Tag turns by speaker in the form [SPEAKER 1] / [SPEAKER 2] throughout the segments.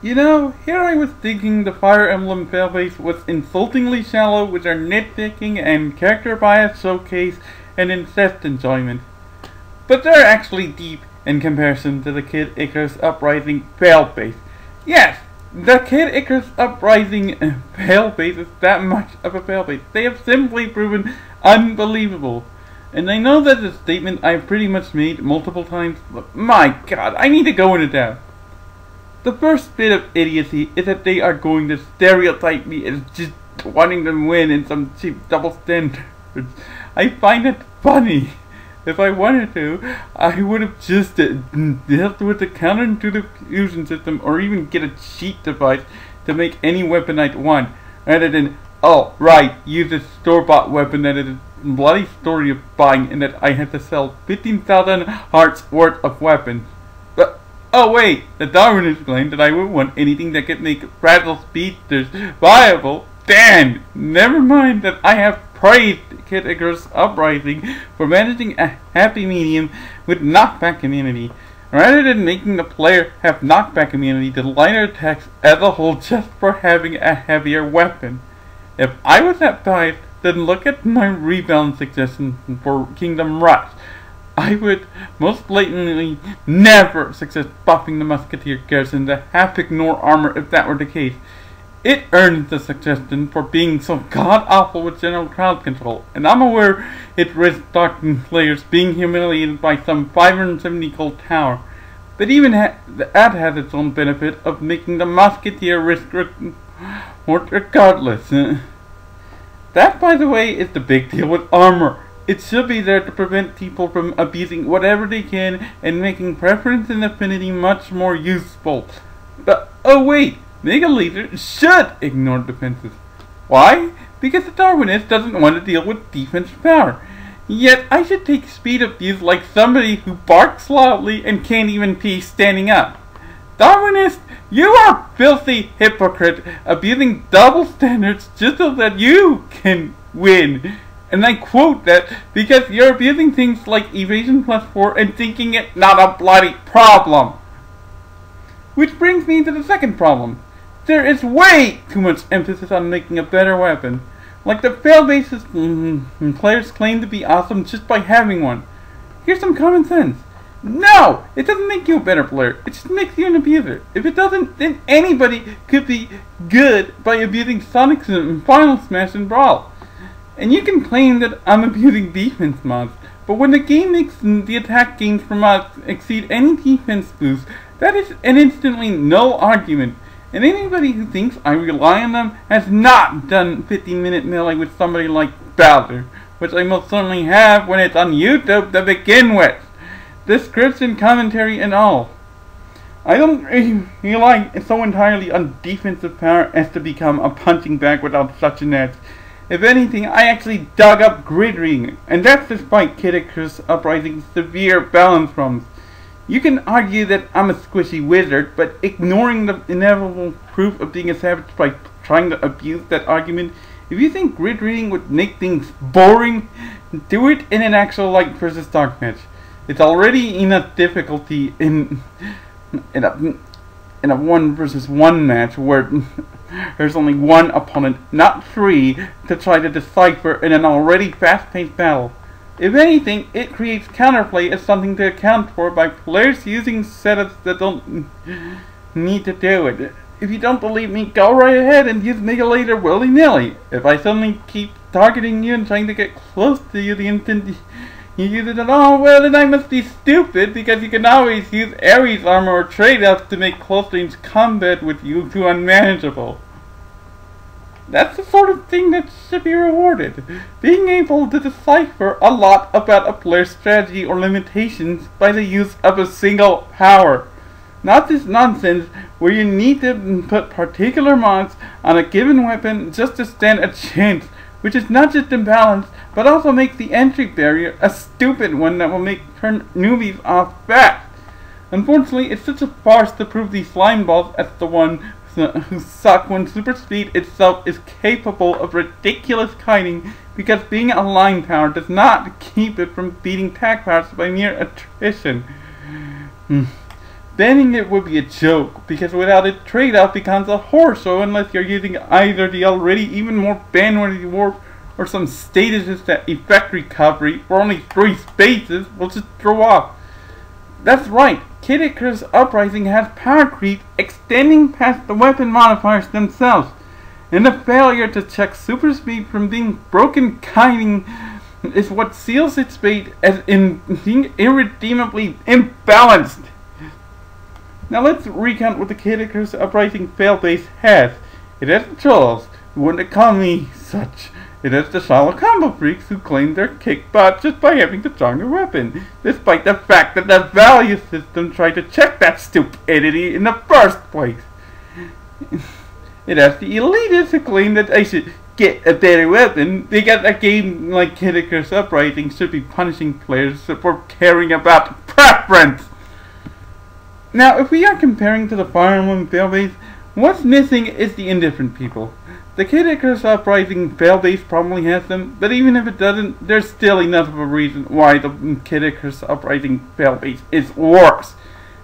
[SPEAKER 1] You know, here I was thinking the Fire Emblem failbase was insultingly shallow with their nitpicking and character bias showcase and incest enjoyment. But they're actually deep in comparison to the Kid Icarus Uprising failbase. Yes, the Kid Icarus Uprising failbase is that much of a failbase. They have simply proven unbelievable. And I know that's a statement I've pretty much made multiple times, but my god, I need to go into depth. The first bit of idiocy is that they are going to stereotype me as just wanting to win in some cheap double standards. I find it funny. If I wanted to, I would have just dealt with the counterintuitive fusion system or even get a cheat device to make any weapon I'd want, rather than, oh right, use a store-bought weapon that is a bloody story of buying and that I had to sell 15,000 hearts worth of weapons. But, oh wait, the Darwinists claimed that I would want anything that could make fragile speedsters viable. Damn! Never mind that I have praised Kid Icarus Uprising for managing a happy medium with knockback immunity, rather than making the player have knockback immunity to lighter attacks as a whole just for having a heavier weapon. If I was that biased, then look at my rebound suggestion for Kingdom Rush. I would most blatantly never suggest buffing the Musketeer garrison to half ignore armor if that were the case. It earns the suggestion for being so god-awful with general crowd control, and I'm aware it risks docking players being humiliated by some 570 gold tower, but even that has its own benefit of making the Musketeer risk more regardless. That, by the way, is the big deal with armor. It should be there to prevent people from abusing whatever they can and making preference and affinity much more useful. But, oh wait! Mega Laser should ignore defenses. Why? Because the Darwinist doesn't want to deal with defensive power. Yet I should take speed abuse like somebody who barks loudly and can't even pee standing up. Darwinist, you are a filthy hypocrite, abusing double standards just so that you can win. And I quote that because you're abusing things like evasion +4 and thinking it not a bloody problem. Which brings me to the second problem. There is way too much emphasis on making a better weapon. Like the failbases players claim to be awesome just by having one. Here's some common sense. No! It doesn't make you a better player. It just makes you an abuser. If it doesn't, then anybody could be good by abusing Sonic's and Final Smash and Brawl. And you can claim that I'm abusing defense mods, but when the game makes the attack gains for mods exceed any defense boost, that is an instantly no argument. And anybody who thinks I rely on them has not done 15-minute melee with somebody like Bowser, which I most certainly have when it's on YouTube to begin with. Description, commentary, and all. I don't rely so entirely on defensive power as to become a punching bag without such an edge. If anything, I actually dug up grid reading, and that's despite Kid Icarus Uprising's severe balance problems. You can argue that I'm a squishy wizard, but ignoring the inevitable proof of being a savage by trying to abuse that argument, if you think grid reading would make things boring, do it in an actual light versus dark match. It's already enough difficulty in a 1 versus 1 match where there's only one opponent, not 3, to try to decipher in an already fast-paced battle. If anything, it creates counterplay as something to account for by players using setups that don't need to do it. If you don't believe me, go right ahead and use Mega Laser willy-nilly. If I suddenly keep targeting you and trying to get close to you the instant you use it at all, well then I must be stupid, because you can always use Ares armor or trade-offs to make close-range combat with you too unmanageable. That's the sort of thing that should be rewarded. Being able to decipher a lot about a player's strategy or limitations by the use of a single power. Not this nonsense where you need to put particular mods on a given weapon just to stand a chance, which is not just imbalanced, but also makes the entry barrier a stupid one that will turn newbies off fast. Unfortunately, it's such a farce to prove these slime balls as the one who suck when super speed itself is capable of ridiculous kiting, because being a line power does not keep it from beating tag powers by mere attrition. banning it would be a joke, because without it, trade-off becomes a horror show unless you're using either the already even more ban-worthy warp or some statuses that effect recovery for only 3 spaces will just throw off. That's right, Kid Icarus Uprising has power creep extending past the weapon modifiers themselves, and the failure to check super speed from being broken kiting is what seals its fate as in being irredeemably imbalanced. Now let's recount what the Kid Icarus Uprising failbase has. It has the trolls, who wouldn't call me such. It has the shallow combo freaks who claim they're kick butt just by having the stronger weapon, despite the fact that the value system tried to check that stupidity in the first place. It has the elitists who claim that I should get a better weapon because a game like Kid Icarus Uprising should be punishing players for caring about preference. Now, if we are comparing to the Fire Emblem failbase, what's missing is the indifferent people. The Kid Icarus Uprising failbase probably has them, but even if it doesn't, there's still enough of a reason why the Kid Icarus Uprising failbase is worse.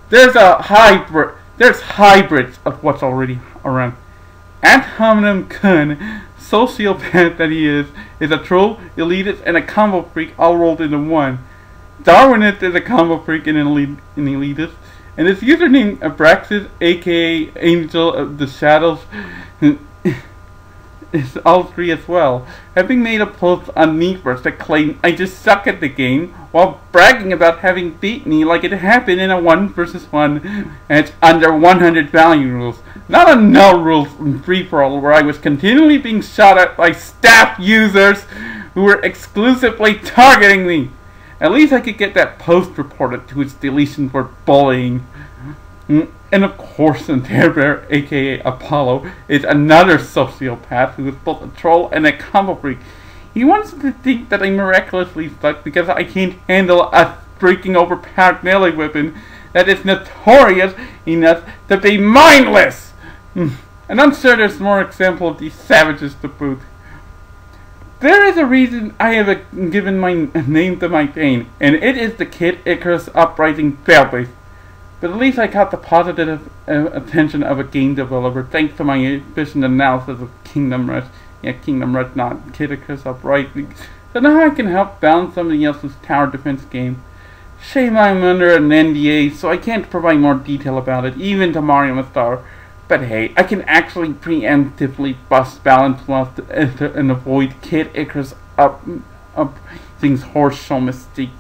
[SPEAKER 1] There's hybrids of what's already around. Ad hominem Kun, sociopath that he is a troll, elitist, and a combo freak all rolled into one. Darwinist is a combo freak and an elitist, and his username Abraxas, aka Angel of the Shadows, is all 3 as well, having made a post on Neatverse that claimed I just suck at the game, while bragging about having beat me like it happened in a 1 versus 1, and it's under 100 value rules. Not a no rules free-for-all where I was continually being shot at by staff users who were exclusively targeting me. At least I could get that post reported to its deletion for bullying. And of course, Bear, aka Apollo, is another sociopath who is both a troll and a combo freak. He wants to think that I'm miraculously stuck because I can't handle a freaking overpowered melee weapon that is notorious enough to be mindless. And I'm sure there's more examples of these savages to boot. There is a reason I have given my name to my pain, and it is the Kid Icarus Uprising failbase. But at least I caught the positive attention of a game developer thanks to my efficient analysis of Kingdom Rush. Yeah, Kingdom Rush, not Kid Icarus Uprising. So now I can help balance somebody else's tower defense game. Shame I'm under an NDA, so I can't provide more detail about it, even to Mario Star. But hey, I can actually preemptively bust balance loss and avoid Kid Icarus Uprising's horse show mistakes.